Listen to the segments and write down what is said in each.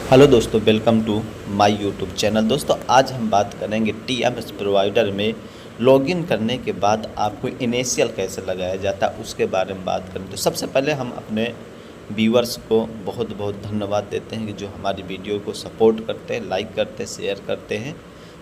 Hello दोस्तों, welcome to my YouTube channel. दोस्तों, आज हम बात करेंगे टीएमएस प्रोवाइडर में लॉगिन करने के बाद आपको इनिशियल कैसे लगाया जाता है उसके बारे में बात करें। तो सबसे पहले हम अपने व्यूअर्स को बहुत बहुत धन्यवाद देते हैं कि जो हमारी वीडियो को सपोर्ट करते हैं, लाइक करते हैं, शेयर करते हैं।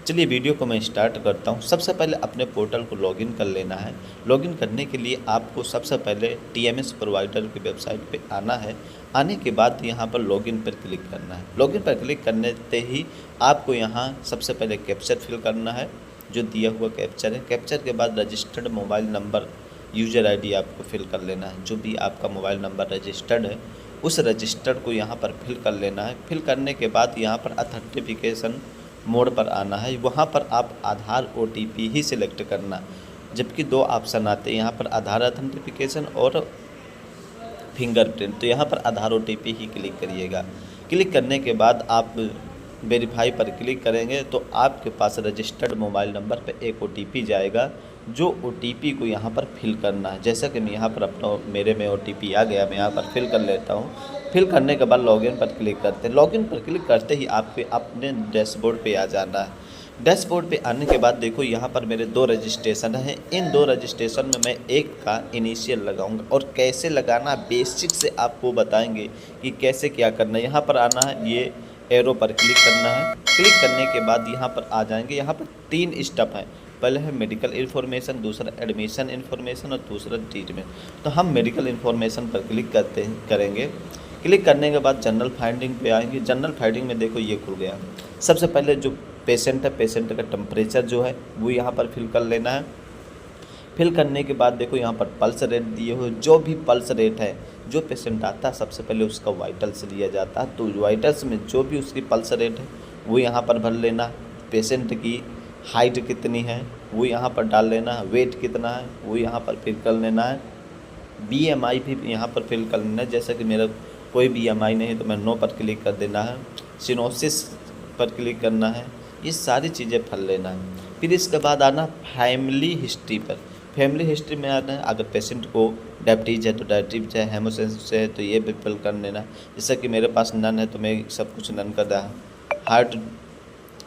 चलिए वीडियो को मैं स्टार्ट करता हूं। सबसे पहले अपने पोर्टल को लॉगिन कर लेना है। लॉगिन करने के लिए आपको सबसे पहले टीएमएस प्रोवाइडर की वेबसाइट पे आना है। आने के बाद यहाँ पर लॉगिन पर क्लिक करना है। लॉगिन पर क्लिक करने से ही आपको यहाँ सबसे पहले कैप्चर फिल करना है, जो दिया हुआ कैप्चर है। कैप्चर के बाद registered mobile number, user ID आपको फिल कर लेना है। जो भी आपका मोबाइल नंबर रजिस्टर्ड है उस रजिस्टर्ड को यहाँ पर फिल कर लेना है। फिल करने के बाद यहाँ पर अथेंटिफिकेशन मोड पर आना है। वहाँ पर आप आधार ओटीपी ही सिलेक्ट करना, जबकि दो ऑप्शन आते हैं यहाँ पर, आधार अथेंटिफिकेशन और फिंगरप्रिंट। तो यहाँ पर आधार ओटीपी ही क्लिक करिएगा। क्लिक करने के बाद आप वेरीफाई पर क्लिक करेंगे तो आपके पास रजिस्टर्ड मोबाइल नंबर पर एक ओटीपी जाएगा, जो ओटीपी को यहाँ पर फिल करना है। जैसा कि मैं यहाँ पर अपना मेरे में ओटीपी आ गया, मैं यहाँ पर फिल कर लेता हूँ। फिल करने के बाद लॉगिन पर क्लिक करते हैं। लॉगिन पर क्लिक करते ही आपके अपने डैशबोर्ड पे आ जाना है। डैशबोर्ड पे आने के बाद देखो यहाँ पर मेरे दो रजिस्ट्रेशन हैं। इन दो रजिस्ट्रेशन में मैं एक का इनिशियल लगाऊंगा और कैसे लगाना बेसिक से आपको बताएंगे कि कैसे क्या करना है। यहाँ पर आना है, ये एरो पर क्लिक करना है। क्लिक करने के बाद यहाँ पर आ जाएंगे। यहाँ पर 3 स्टेप हैं। पहले है मेडिकल इन्फॉर्मेशन, दूसरा एडमिशन इन्फॉर्मेशन और दूसरा ट्रीटमेंट। तो हम मेडिकल इन्फॉर्मेशन पर क्लिक करेंगे। क्लिक करने के बाद जनरल फाइंडिंग पे आएंगे। जनरल फाइंडिंग में देखो ये खुल गया। सबसे पहले जो पेशेंट है, पेशेंट का टेम्परेचर जो है वो यहाँ पर फिल कर लेना है। फिल करने के बाद देखो यहाँ पर पल्स रेट दिए हुए, जो भी पल्स रेट है, जो पेशेंट आता है सबसे पहले उसका वाइटल्स लिया जाता है। तो वाइटल्स में जो भी उसकी पल्स रेट है वो यहाँ पर भर लेना। पेशेंट की हाइट कितनी है वो यहाँ पर डाल लेना है। वेट कितना है वो यहाँ पर फिल कर लेना है। बीएमआई भी यहाँ पर फिल कर लेना है। जैसे कि मेरा कोई बीएमआई नहीं है तो मैं नो पर क्लिक कर देना है। सिनोसिस पर क्लिक करना है। ये सारी चीज़ें भर लेना है। फिर इसके बाद आना फैमिली हिस्ट्री पर। फैमिली हिस्ट्री में आना है, अगर पेशेंट को डायबिटीज़ है तो डायबिटीज़ है, हेमोसेंस है तो ये भी फिल कर लेना। जैसे कि मेरे पास नन है तो मैं सब कुछ नन कर रहा। हार्ट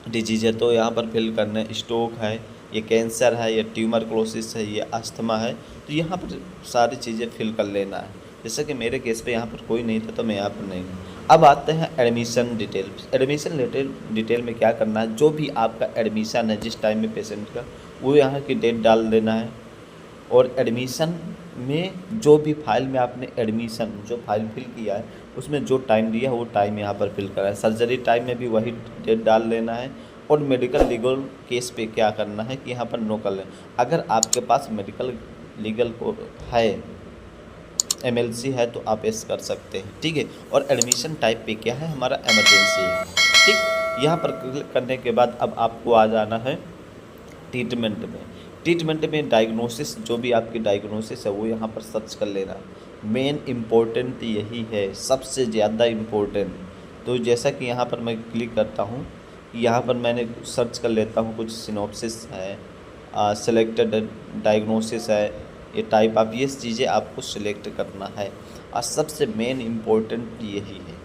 डिजीज़ है तो यहाँ पर फिल करना है। स्ट्रोक है, ये कैंसर है, ये ट्यूबरक्लोसिस है, ये अस्थमा है, तो यहाँ पर सारी चीज़ें फिल कर लेना है। जैसे कि मेरे केस पे यहाँ पर कोई नहीं था तो मैं यहाँ पर नहीं। अब आते हैं एडमिशन डिटेल। एडमिशन डिटेल में क्या करना है, जो भी आपका एडमिशन है जिस टाइम में पेशेंट का, वो यहाँ की डेट डाल देना है। और एडमिशन में जो भी फाइल में आपने एडमिशन जो फाइल फिल किया है उसमें जो टाइम दिया है वो टाइम यहाँ पर फिल करा है। सर्जरी टाइम में भी वही डेट डाल लेना है। और मेडिकल लीगल केस पे क्या करना है कि यहाँ पर नो कर लेना। अगर आपके पास मेडिकल लीगल को है, एमएलसी है, तो आप ऐसा कर सकते हैं, ठीक है। और एडमिशन टाइप पे क्या है, हमारा इमरजेंसी है, ठीक। यहाँ पर क्लिक करने के बाद अब आपको आ जाना है ट्रीटमेंट में। ट्रीटमेंट में डायग्नोसिस, जो भी आपकी डायग्नोसिस है वो यहाँ पर सर्च कर लेना। मेन इम्पोर्टेंट यही है, सबसे ज़्यादा इम्पोर्टेंट। तो जैसा कि यहाँ पर मैं क्लिक करता हूँ, यहाँ पर मैंने सर्च कर लेता हूँ, कुछ सिनॉप्सिस है, सेलेक्टेड डायग्नोसिस है, ये टाइप आप ये चीज़ें आपको सिलेक्ट करना है। और सबसे मेन इम्पोर्टेंट यही है।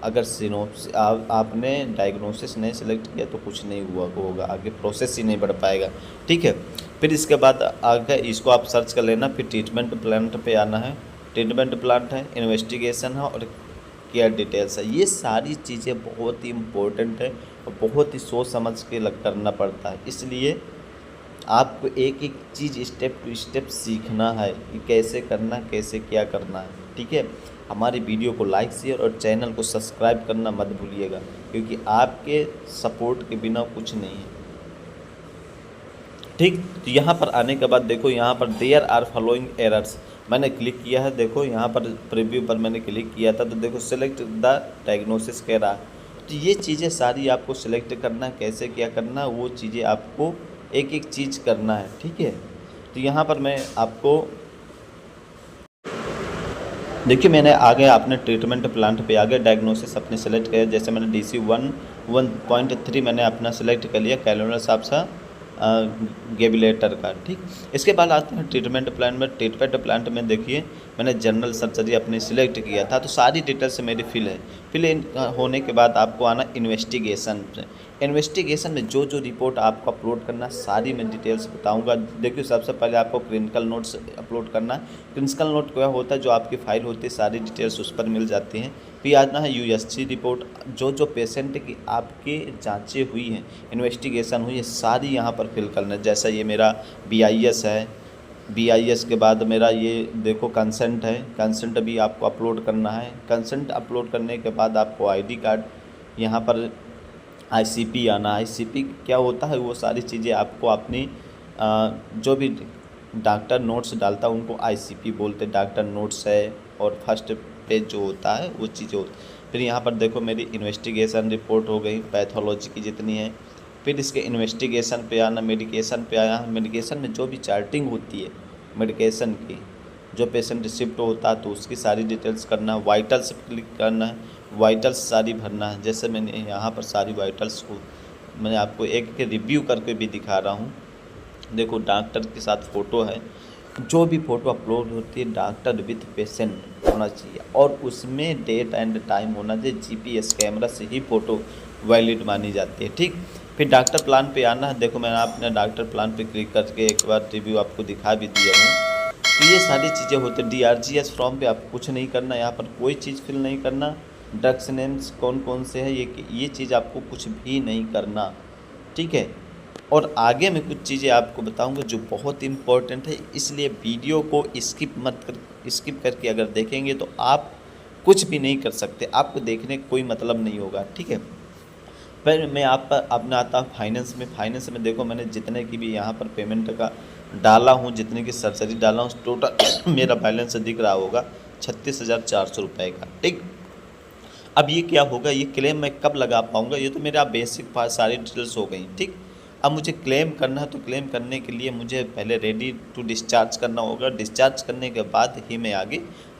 अगर सिनोप्सिस आपने डायग्नोसिस नहीं सिलेक्ट किया तो कुछ नहीं होगा, आगे प्रोसेस ही नहीं बढ़ पाएगा, ठीक है। फिर इसके बाद आगे इसको आप सर्च कर लेना। फिर ट्रीटमेंट प्लान पे आना है। ट्रीटमेंट प्लान है, इन्वेस्टिगेशन है और केयर डिटेल्स है। ये सारी चीज़ें बहुत ही इम्पोर्टेंट है और बहुत ही सोच समझ के करना पड़ता है। इसलिए आपको एक एक चीज़ स्टेप टू स्टेप सीखना है कि कैसे करना, कैसे क्या करना है, ठीक है। हमारी वीडियो को लाइक, शेयर और चैनल को सब्सक्राइब करना मत भूलिएगा, क्योंकि आपके सपोर्ट के बिना कुछ नहीं है, ठीक। तो यहाँ पर आने के बाद देखो यहाँ पर देयर आर फॉलोइंग एरर्स मैंने क्लिक किया है। देखो यहाँ पर प्रीव्यू पर मैंने क्लिक किया था तो देखो सिलेक्ट द डायग्नोसिस कह रहा। तो ये चीज़ें सारी आपको सिलेक्ट करना, कैसे क्या करना, वो चीज़ें आपको एक एक चीज़ करना है, ठीक है। तो यहाँ पर मैं आपको देखिए, मैंने आगे आपने ट्रीटमेंट प्लान पे आगे डायग्नोसिस अपने सेलेक्ट किया। जैसे मैंने DC1.3 मैंने अपना सेलेक्ट कर लिया, कैलोनर साहब सा गेबिलेटर का, ठीक। इसके बाद आते हैं ट्रीटमेंट प्लान में। ट्रीटमेंट प्लान में देखिए मैंने जनरल सर्जरी अपनी सिलेक्ट किया था, तो सारी डिटेल्स मेरी फिल इन होने के बाद आपको आना इन्वेस्टिगेशन। इन्वेस्टिगेशन में जो जो रिपोर्ट आपको अपलोड करना सारी मैं डिटेल्स बताऊंगा। देखिए सबसे पहले आपको क्लिनिकल नोट्स अपलोड करना है। क्लिनिकल नोट क्या होता है, जो आपकी फाइल होती है सारी डिटेल्स उस पर मिल जाती हैं। फिर आना है यूएसजी रिपोर्ट, जो जो पेशेंट की आपके जांचें हुई हैं, इन्वेस्टिगेशन हुई है, सारी यहाँ पर फिल करना है। जैसा ये मेरा BIS है, BIS के बाद मेरा ये देखो कंसेंट है, कंसेंट भी आपको अपलोड करना है। कंसेंट अपलोड करने के बाद आपको ID कार्ड, यहाँ पर ICP आना। ICP क्या होता है, वो सारी चीज़ें आपको अपनी जो भी डॉक्टर नोट्स डालता है उनको ICP बोलते हैं। डॉक्टर नोट्स है और फर्स्ट पेज जो होता है वो चीज़ें होती। फिर यहाँ पर देखो मेरी इन्वेस्टिगेशन रिपोर्ट हो गई, पैथोलॉजी की जितनी है। फिर इसके इन्वेस्टिगेशन पे आना, मेडिकेशन पे आया। मेडिकेशन में जो भी चार्टिंग होती है मेडिकेशन की, जो पेशेंट शिफ्ट होता है तो उसकी सारी डिटेल्स करना है। वाइटल्स पे क्लिक करना है, वाइटल्स सारी भरना है। जैसे मैंने यहाँ पर सारी वाइटल्स को मैंने आपको एक रिव्यू करके भी दिखा रहा हूँ। देखो डॉक्टर के साथ फ़ोटो है, जो भी फ़ोटो अपलोड होती है डॉक्टर विथ पेशेंट होना चाहिए और उसमें डेट एंड टाइम होना चाहिए। GPS कैमरा से ही फ़ोटो वैलिड मानी जाती है, ठीक। फिर डॉक्टर प्लान पे आना है। देखो मैंने आपने डॉक्टर प्लान पे क्लिक करके एक बार रिव्यू आपको दिखा भी दिया हूँ। तो ये सारी चीज़ें होती हैं। DRGS फॉर्म पे आपको कुछ नहीं करना, यहाँ पर कोई चीज़ फिल नहीं करना। ड्रग्स नेम्स कौन कौन से हैं ये चीज़ आपको कुछ भी नहीं करना, ठीक है। और आगे मैं कुछ चीज़ें आपको बताऊंगा जो बहुत इम्पोर्टेंट है, इसलिए वीडियो को स्किप करके अगर देखेंगे तो आप कुछ भी नहीं कर सकते, आपको देखने का कोई मतलब नहीं होगा, ठीक है। फिर मैं आप पर अपना आता हूँ फाइनेंस में। फाइनेंस में देखो मैंने जितने की भी यहाँ पर पेमेंट का डाला हूँ, जितने की सर्जरी डाला हूँ, टोटल मेरा बैलेंस दिख रहा होगा 36,400 रुपये का, ठीक। अब ये क्या होगा, ये क्लेम मैं कब लगा पाऊँगा, ये तो मेरा बेसिक सारी डिटेल्स हो गई, ठीक। अब मुझे क्लेम करना है, तो क्लेम करने के लिए मुझे पहले रेडी टू डिस्चार्ज करना होगा। डिस्चार्ज करने के बाद ही मैं आगे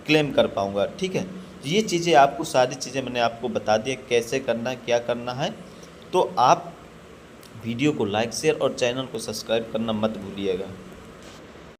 क्लेम कर पाऊँगा, ठीक है। ये चीज़ें आपको सारी चीज़ें मैंने आपको बता दी कैसे करना है, क्या करना है। तो आप वीडियो को लाइक शेयर और चैनल को सब्सक्राइब करना मत भूलिएगा।